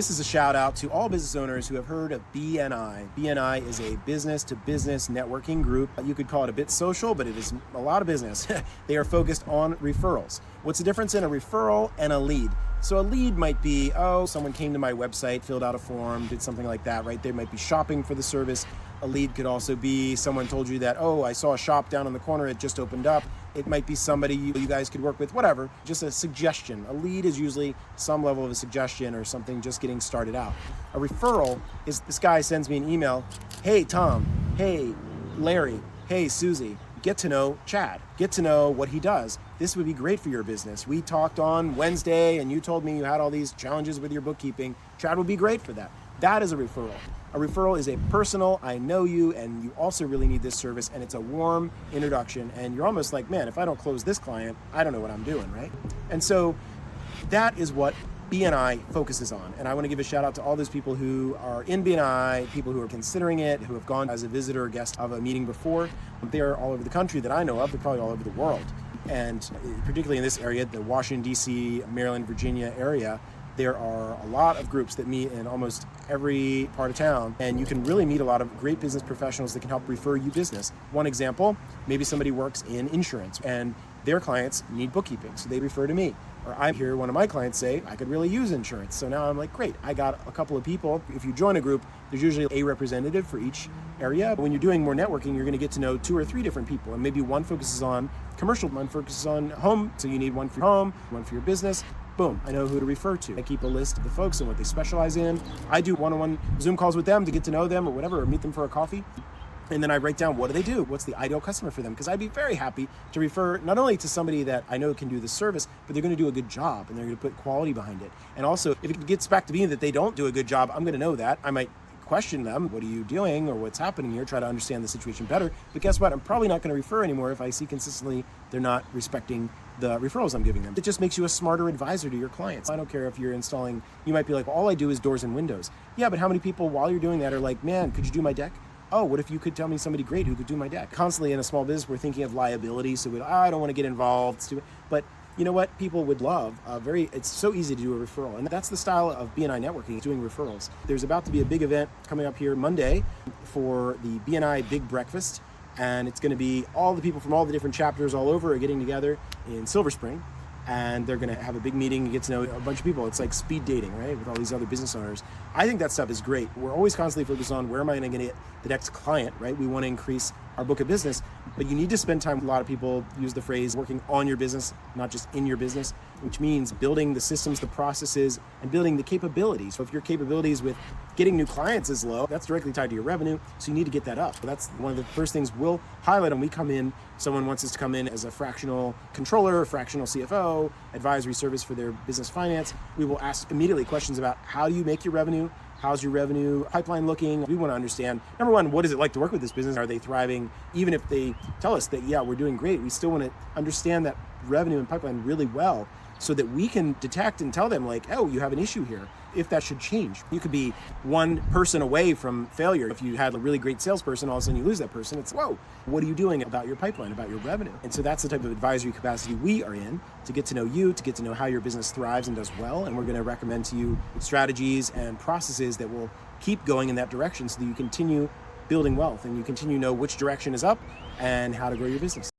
This is a shout out to all business owners who have heard of BNI. BNI is a business to business networking group. You could call it a bit social, but it is a lot of business. They are focused on referrals. What's the difference in a referral and a lead? So a lead might be, someone came to my website, filled out a form, did something like that, right? They might be shopping for the service. A lead could also be someone told you that, I saw a shop down on the corner, it just opened up. It might be somebody you guys could work with, whatever, just a suggestion. A lead is usually some level of a suggestion or something just getting started out. A referral is this guy sends me an email, hey Tom, hey Larry, hey Susie, get to know Chad, get to know what he does. This would be great for your business. We talked on Wednesday and you told me you had all these challenges with your bookkeeping. Chad would be great for that. That is a referral. A referral is a personal, I know you and you also really need this service, and it's a warm introduction, and you're almost like, man, if I don't close this client, I don't know what I'm doing, right? And so that is what BNI focuses on. And I want to give a shout out to all those people who are in BNI, people who are considering it, who have gone as a visitor or guest of a meeting before. They're all over the country that I know of. They're probably all over the world. And particularly in this area, the Washington, D.C., Maryland, Virginia area, there are a lot of groups that meet in almost every part of town, and you can really meet a lot of great business professionals that can help refer you business. One example, maybe somebody works in insurance and their clients need bookkeeping, so they refer to me. Or I hear one of my clients say, I could really use insurance. So now I'm like, great, I got a couple of people. If you join a group, there's usually a representative for each area. But when you're doing more networking, you're gonna get to know 2 or 3 different people. And maybe one focuses on commercial, one focuses on home. So you need one for your home, one for your business. Boom, I know who to refer to. I keep a list of the folks and what they specialize in. I do one-on-one Zoom calls with them to get to know them or whatever, or meet them for a coffee. And then I write down, what do they do? What's the ideal customer for them? Because I'd be very happy to refer not only to somebody that I know can do the service, but they're going to do a good job and they're going to put quality behind it. And also, if it gets back to being that they don't do a good job, I'm going to know that. I might question them, what are you doing or what's happening here, try to understand the situation better. But guess what? I'm probably not going to refer anymore if I see consistently they're not respecting the referrals I'm giving them. It just makes you a smarter advisor to your clients. I don't care if you're installing, you might be like, all I do is doors and windows. Yeah, but how many people while you're doing that are like, man, could you do my deck? Oh, what if you could tell me somebody great who could do my deck? Constantly in a small business, we're thinking of liability, so I don't want to get involved. But you know what? People would love it's so easy to do a referral. And that's the style of BNI networking, doing referrals. There's about to be a big event coming up here Monday for the BNI Big Breakfast. And it's going to be all the people from all the different chapters all over are getting together in Silver Spring. And they're going to have a big meeting and get to know a bunch of people. It's like speed dating, right? With all these other business owners. I think that stuff is great. We're always constantly focused on where am I going to get the next client, right? We want to increase our book of business, but you need to spend time. A lot of people use the phrase working on your business, not just in your business, which means building the systems, the processes, and building the capabilities. So if your capabilities with getting new clients is low, that's directly tied to your revenue. So you need to get that up. That's one of the first things we'll highlight when we come in. Someone wants us to come in as a fractional controller, a fractional CFO, advisory service for their business finance. We will ask immediately questions about how do you make your revenue? How's your revenue pipeline looking? We want to understand, number one, what is it like to work with this business? Are they thriving? Even if they tell us that, yeah, we're doing great, we still want to understand that revenue and pipeline really well so that we can detect and tell them like, oh, you have an issue here, if that should change. You could be one person away from failure. If you had a really great salesperson, all of a sudden you lose that person. It's, whoa, what are you doing about your pipeline, about your revenue? And so that's the type of advisory capacity we are in, to get to know you, to get to know how your business thrives and does well. And we're going to recommend to you strategies and processes that will keep going in that direction so that you continue building wealth and you continue to know which direction is up and how to grow your business.